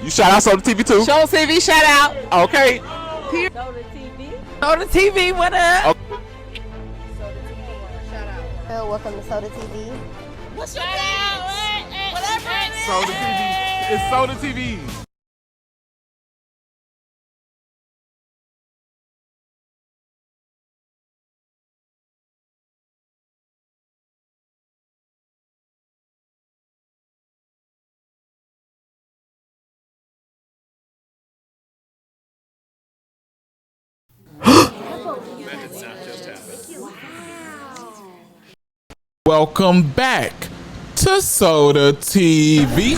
You shout out Soda TV too? Show TV shout out. Okay. Soda TV. Soda TV, what up? Okay. Soda TV. Shout out. Welcome to Soda TV. What's your name? Whatever it is. Soda TV. It's Soda TV. Welcome back to Soda TV.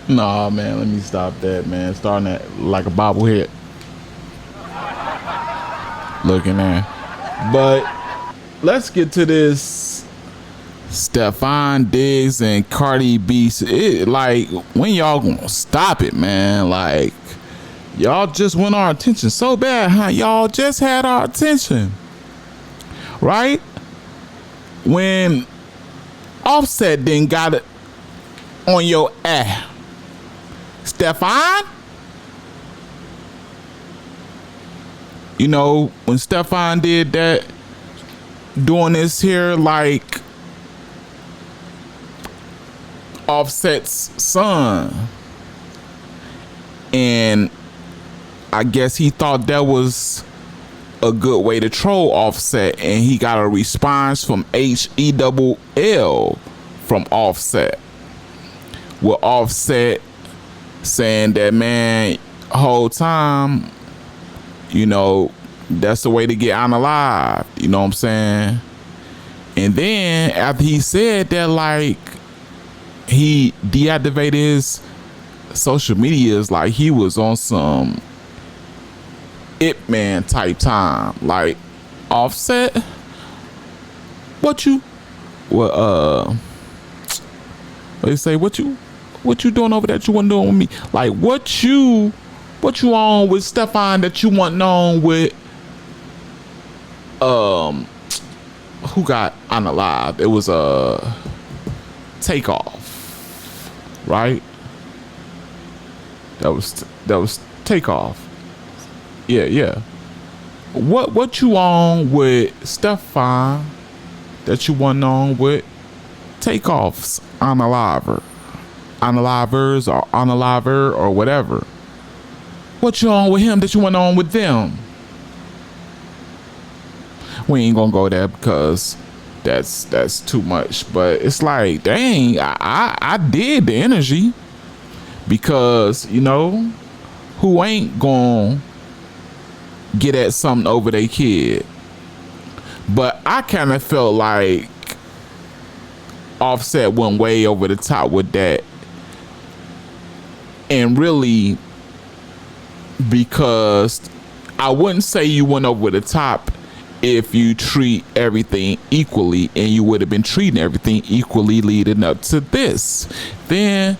Nah, man, let me stop that, man. Starting that like a bobblehead. Looking there. But let's get to this Steffon Diggs and Cardi B. Like, when y'all gonna stop it, man? Like, y'all just want our attention so bad, huh? Y'all just had our attention, right? When Offset then got it on your ass. Steffon? You know, when Steffon did that, doing this here, like Offset's son, and I guess he thought that was a good way to troll Offset, and he got a response from HELL from Offset, with Offset saying that, man, whole time, you know, that's the way to get unalived, you know what I'm saying? And then after he said that, like, he deactivated his social medias, like he was on some It Man type time. Like, Offset, what you say, what you doing over there that you wasn't doing with me? Like, what you on with Steffon that you wasn't on with who got unalived? It was Takeoff, right? That was Takeoff. Yeah. What you on with Steffon that you wasn't on with Takeoff's unalivers or unaliver or whatever? What you on with him that you went on with them? We ain't gonna go there because that's too much. But it's like, dang, I did the energy, because, you know, who ain't gonna get at something over their kid? But I kind of felt like Offset went way over the top with that, and really, because I wouldn't say you went over the top if you treat everything equally, and you would have been treating everything equally leading up to this. Then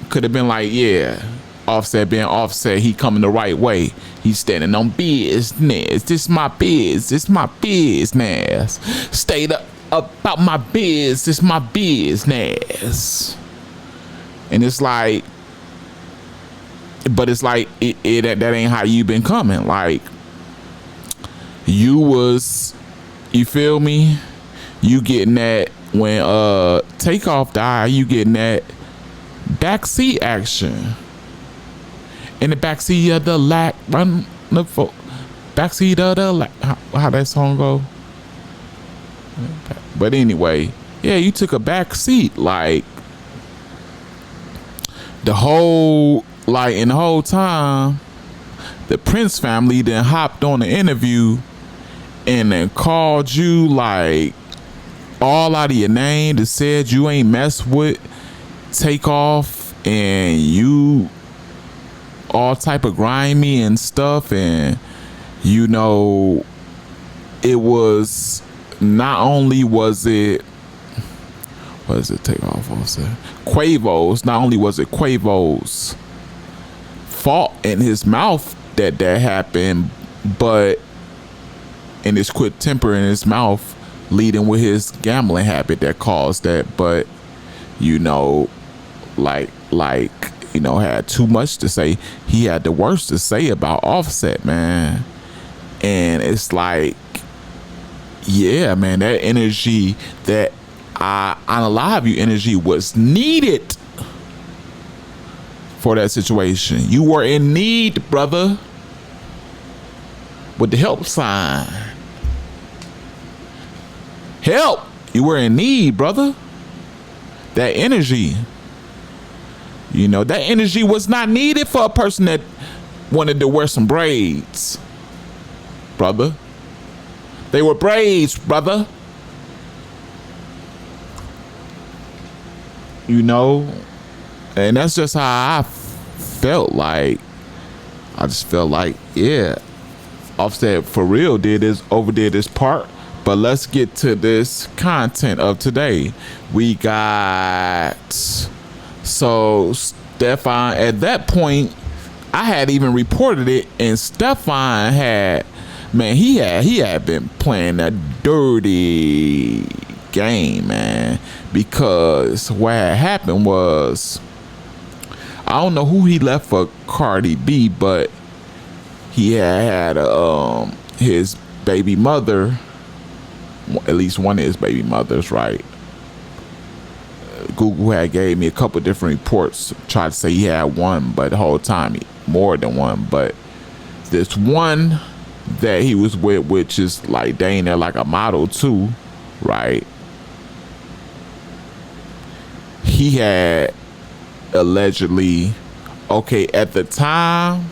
could have been like, yeah, Offset being Offset, he coming the right way. He's standing on business. This my business. Stay about my business. This my business. And it's like, but it's like that ain't how you been coming. Like, you feel me? You getting that when Takeoff died, you getting that backseat action. In the backseat of the backseat of the how that song go? But anyway, yeah, you took a back seat, like the whole time. The Prince family then hopped on the interview and then called you like all out of your name, that said you ain't mess with Takeoff, and you all type of grimy and stuff. And you know, it was, not only was it what does it take off Offset? Quavo's, not only was it Quavo's fault in his mouth that happened, but in his quick temper in his mouth leading with his gambling habit that caused that. But you know, like you know, had too much to say. He had the worst to say about Offset, man. And it's like, yeah, man, that energy, that I unalive you energy was needed for that situation. You were in need, brother, with the help sign. Help! You were in need, brother. That energy, you know, that energy was not needed for a person that wanted to wear some braids, brother. They were braids, brother. You know, and that's just how I felt. Like, I just felt like, yeah, Offset for real overdid his part. But let's get to this content of today. We got, so Steffon, at that point, I had even reported it, and Steffon had, man, he had been playing a dirty game, man, because what had happened was, I don't know who he left for Cardi B, but he had his baby mother, at least one of his baby mothers, right? Google had gave me a couple different reports, tried to say he had one, but the whole time more than one. But this one that he was with, which is like dang near like a model too, right? He had allegedly, okay, at the time,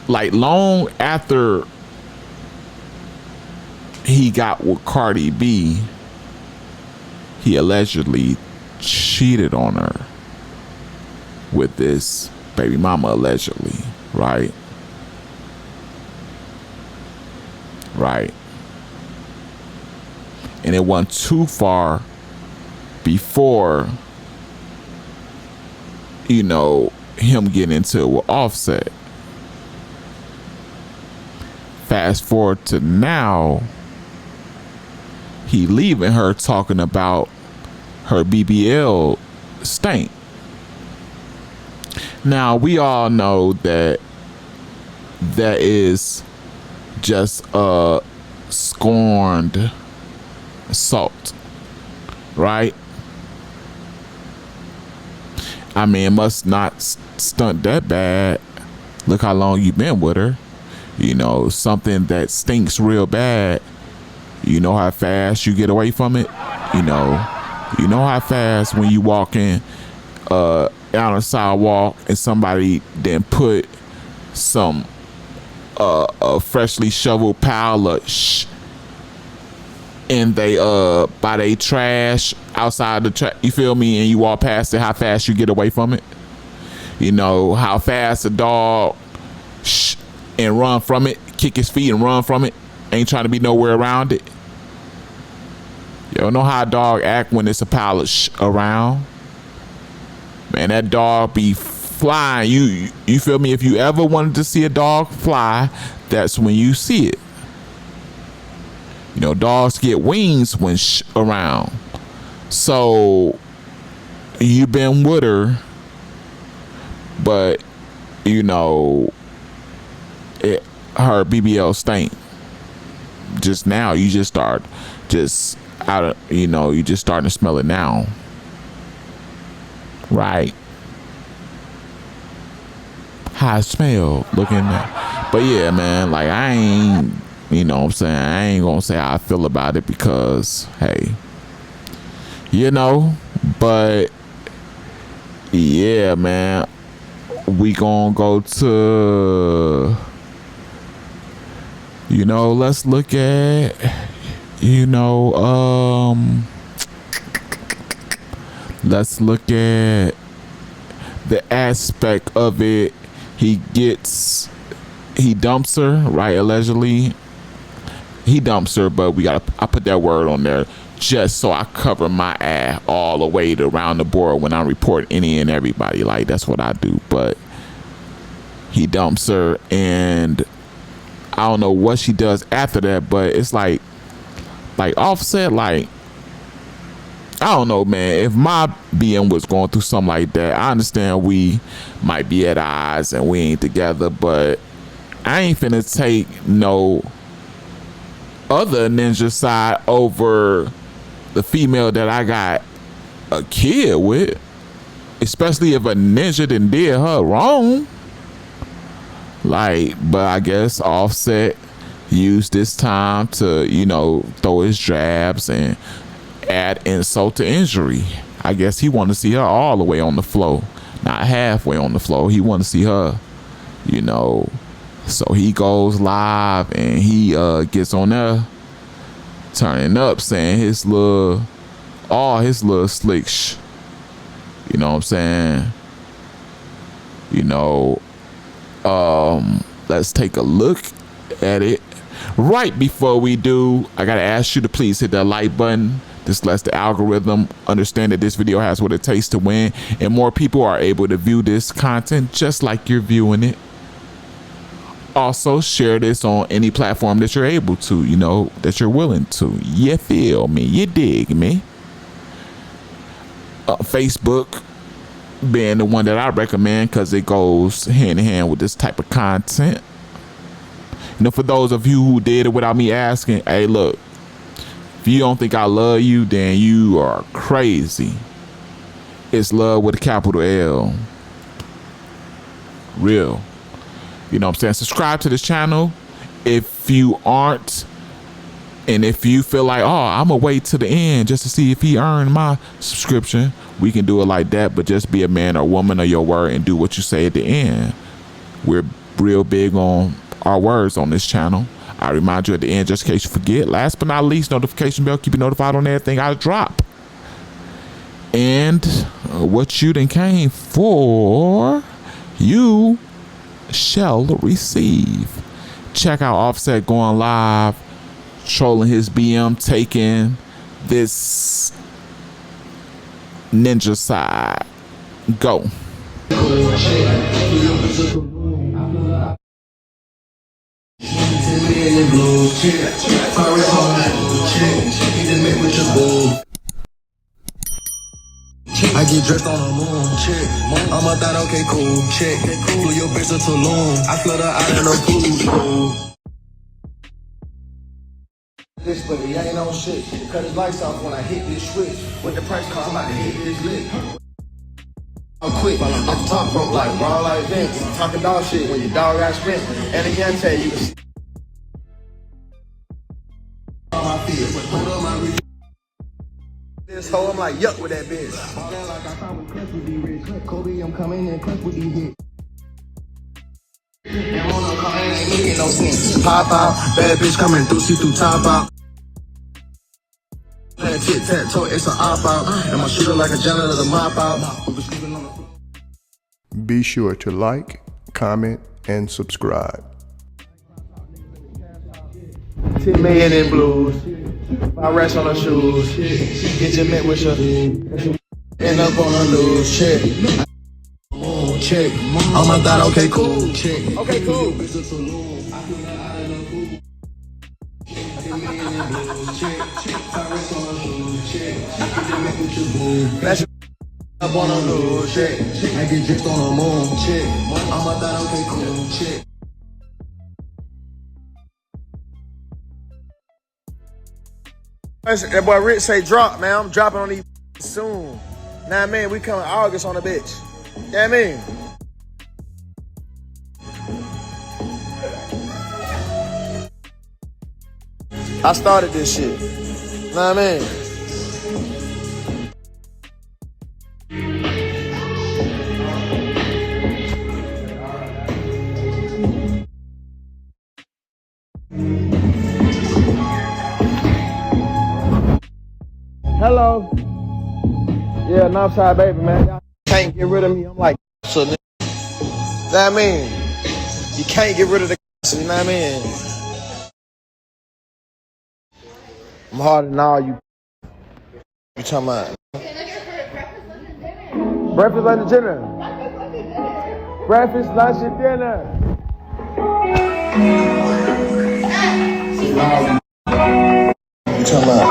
like long after he got with Cardi B, he allegedly cheated on her with this baby mama, allegedly, right? Right. And it wasn't too far before, you know, him getting into it with Offset. Fast forward to now, he leaving her talking about her BBL stink. Now, we all know that that is just a scorned assault, right? I mean, it must not stunt that bad. Look how long you been with her. You know, something that stinks real bad. You know how fast you get away from it. You know how fast when you walk in down a sidewalk and somebody then put some a freshly shoveled pile of and they by they trash outside the trash. You feel me? And you walk past it. How fast you get away from it? You know how fast a dog and run from it, kick his feet and run from it. Ain't trying to be nowhere around it. You don't know how a dog act when it's a pile of around. Man, that dog be flying. You feel me? If you ever wanted to see a dog fly, that's when you see it. You know, dogs get wings when around. So you been with her, but you know, her BBL stink. Just now, you just start just out of, you know, you just starting to smell it now, right? How it smell looking at. But yeah, man, like I ain't, you know what I'm saying, I ain't gonna say how I feel about it because hey, you know, but yeah, man, we gonna go to, you know, let's look at, you know, let's look at the aspect of it. He dumps her, right? Allegedly, he dumps her, but I put that word on there. just so I cover my ass all the way around the board when I report any and everybody. Like, that's what I do. But he dumps her, and I don't know what she does after that, but it's like Offset, like, I don't know, man. If my BM was going through something like that, I understand we might be at odds and we ain't together, but I ain't finna take no other ninja side over the female that I got a kid with, especially if a ninja done did her wrong. Like, but I guess Offset used this time to, you know, throw his jabs and add insult to injury. I guess he wanted to see her all the way on the floor, not halfway on the floor. He wanted to see her, you know. So he goes live and he gets on there, turning up, saying all his little slick you know what I'm saying? You know, let's take a look at it. Right before we do, I gotta ask you to please hit that like button. This lets the algorithm understand that this video has what it takes to win, and more people are able to view this content just like you're viewing it. Also, share this on any platform that you're able to, you know, that you're willing to. You feel me? You dig me? Facebook being the one that I recommend because it goes hand in hand with this type of content. You know, for those of you who did it without me asking, hey, look, if you don't think I love you, then you are crazy. It's love with a capital L. Real. You know what I'm saying? Subscribe to this channel if you aren't. And if you feel like, oh, I'm going to wait to the end just to see if he earned my subscription, we can do it like that. But just be a man or woman of your word and do what you say at the end. We're real big on our words on this channel. I remind you at the end, just in case you forget. Last but not least, notification bell. Keep you notified on everything I drop. And what you done came for, you shall receive. Check out Offset going live, trolling his BM, taking this ninja side. Go. I get dressed on the moon, check. I'm a thought, okay, cool, check. Flew your bitch to Tulum. I flood her out in the pool. This buddy, I ain't on shit. Cut his lights off when I hit this switch. With the price car, I'm about to hit this lick. I'm quick, off the top rope like raw like Vince. Talking dog shit when your dog got spent. And again, tell you on my feet. Hold on my reach. This hoe, I'm like, yuck with that bitch. Like I thought with Chris would be rich. Kobe, I'm coming in, Chris would be hit. And on the car, ain't making no sense. Pop out, bad bitch coming through, see through top out. Tit tat toe, it's an op out. And my shooter like a janitor to mop out. Be sure to like, comment, and subscribe. 10 million in blues. 5 racks on her shoes. Get your mint with your. End up on her loose. Check. Check. On my thought, okay, cool. Check. Okay, cool. That's up on her loose. Check. I get dressed on the moon. Check. On my thought, okay, cool. Check. That boy Rich say drop, man. I'm dropping on these soon. Nah, man, we coming August on the bitch. Yeah, man. I started this shit. Nah, man. Hello. Yeah, Northside baby, man. Y'all can't get rid of me. I'm like, so you know what I mean? You can't get rid of the you know what I mean? I'm harder than all you. You talking about? Breakfast, lunch, and dinner. Breakfast, lunch, and dinner. You talking about?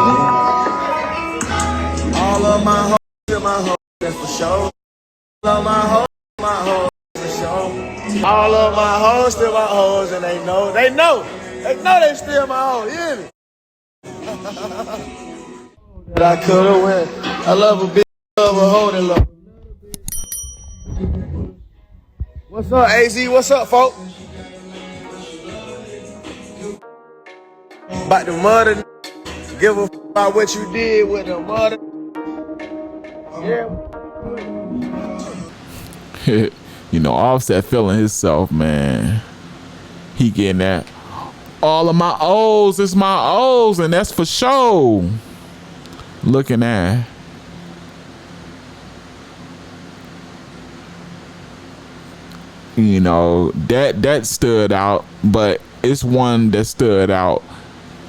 All of my hoes, still my hoes, that's for sure. All of my hoes, for sure. All of my hoes, still my hoes, and they know they still my hoes. You hear me? That I could've went. I love a bitch, love a hoe that love. What's up, AZ? What's up, folks? About the mother, give a f about what you did with the mother. Yeah. You know, Offset feeling himself, man. He getting that. All of my O's is my O's, and that's for sure. Looking at. You know, that stood out, but it's one that stood out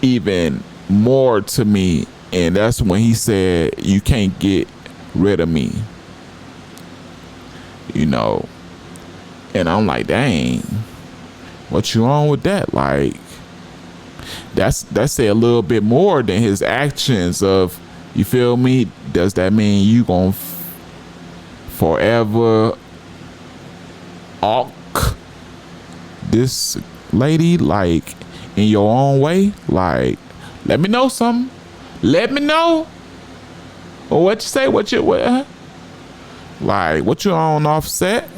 even more to me, and that's when he said, "You can't get rid of me." You know, and I'm like, dang, what you on with that? Like, that's say a little bit more than his actions of, you feel me? Does that mean you gonna forever this lady, like, in your own way? Like, let me know something. Let me know. Or what you say? What? Like, what you on, Offset?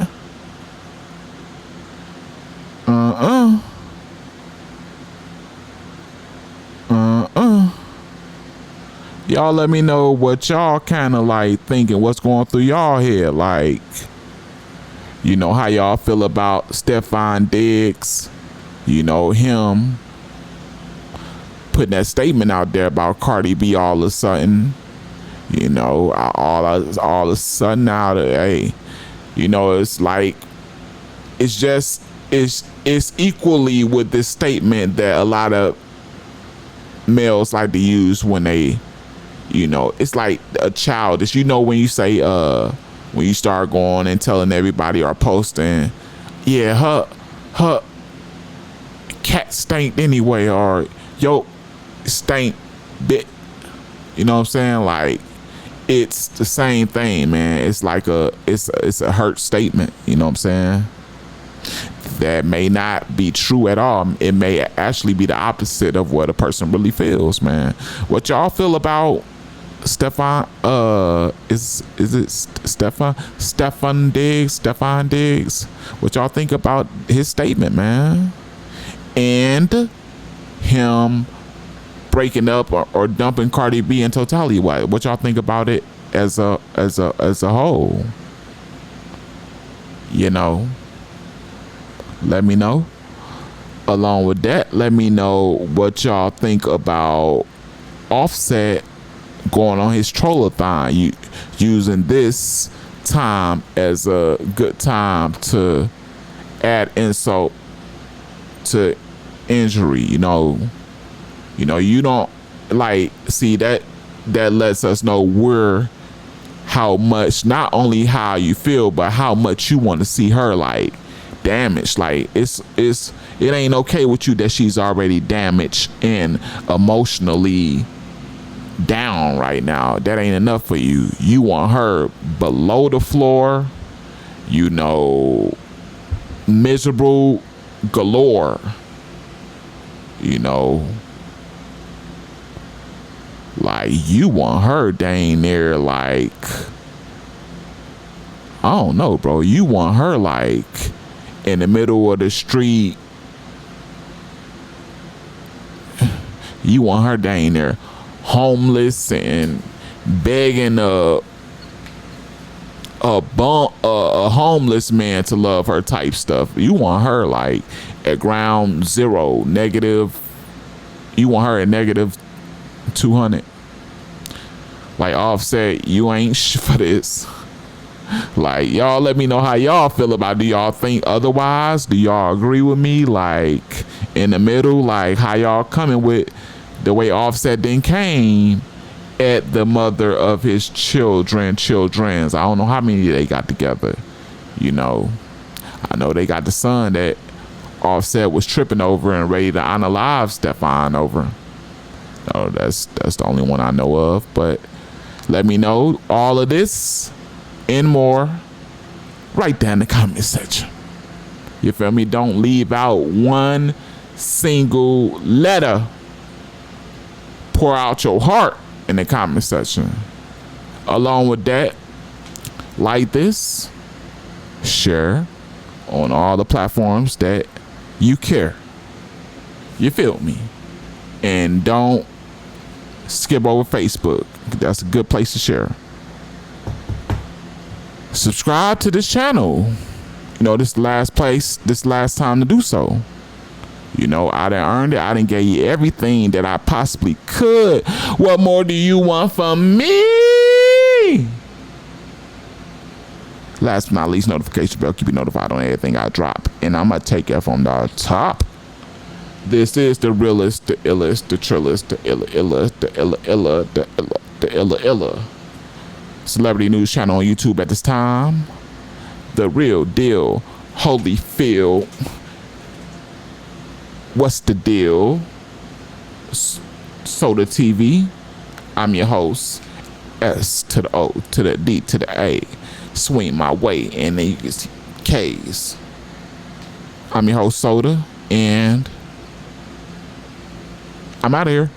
Y'all let me know what y'all kind of like thinking, what's going through y'all head. Like, you know, how y'all feel about Steffon Diggs, you know, him putting that statement out there about Cardi B all of a sudden, you know, all of a sudden out of, hey, you know, it's like, it's equally with this statement that a lot of males like to use when they, you know, it's like a childish, you know, when you say, when you start going and telling everybody or posting, yeah, her cat stank anyway, or yo stank bit, you know what I'm saying? Like, it's the same thing, man. It's like it's a hurt statement, you know what I'm saying? That may not be true at all. It may actually be the opposite of what a person really feels, man. What y'all feel about Steffon? Is it Steffon Diggs? What y'all think about his statement, man? And him breaking up or dumping Cardi B in totality? What y'all think about it as a whole? You know, let me know. Along with that, let me know what y'all think about Offset going on his trollathon, using this time as a good time to add insult to injury. You know, you don't like see that lets us know how much, not only how you feel, but how much you want to see her like damaged. Like, it ain't okay with you that she's already damaged and emotionally down right now. That ain't enough for you. You want her below the floor, you know, miserable galore, you know, like, you want her dang near, like, I don't know, bro, you want her like in the middle of the street. You want her dang near homeless and begging a homeless man to love her type stuff. You want her like at ground zero, negative. You want her at negative 200. Like, Offset, you ain't for this. Like, y'all let me know how y'all feel about it. Do y'all think otherwise? Do y'all agree with me? Like, in the middle, like how y'all coming with the way Offset then came at the mother of his children's. I don't know how many they got together. You know, I know they got the son that Offset was tripping over and ready to honor live Steffon over. No, that's the only one I know of. But let me know all of this and more right down in the comment section. You feel me? Don't leave out one single letter. Pour out your heart in the comment section. Along with that, like this, share on all the platforms that you care. You feel me? And don't skip over Facebook. That's a good place to share. Subscribe to this channel. You know, this is the last time to do so. You know, I done earned it. I done gave you everything that I possibly could. What more do you want from me? Last but not least, notification bell. Keep you notified on everything I drop. And I'm going to take it from the top. This is the realest, the illest, the trillest, the illest, the illa celebrity news channel on YouTube at this time. The real deal. Holyfield. What's the deal? Soda TV. I'm your host. S to the O to the D to the A. Swing my way, and then you can see K's. I'm your host, Soda, and I'm out of here.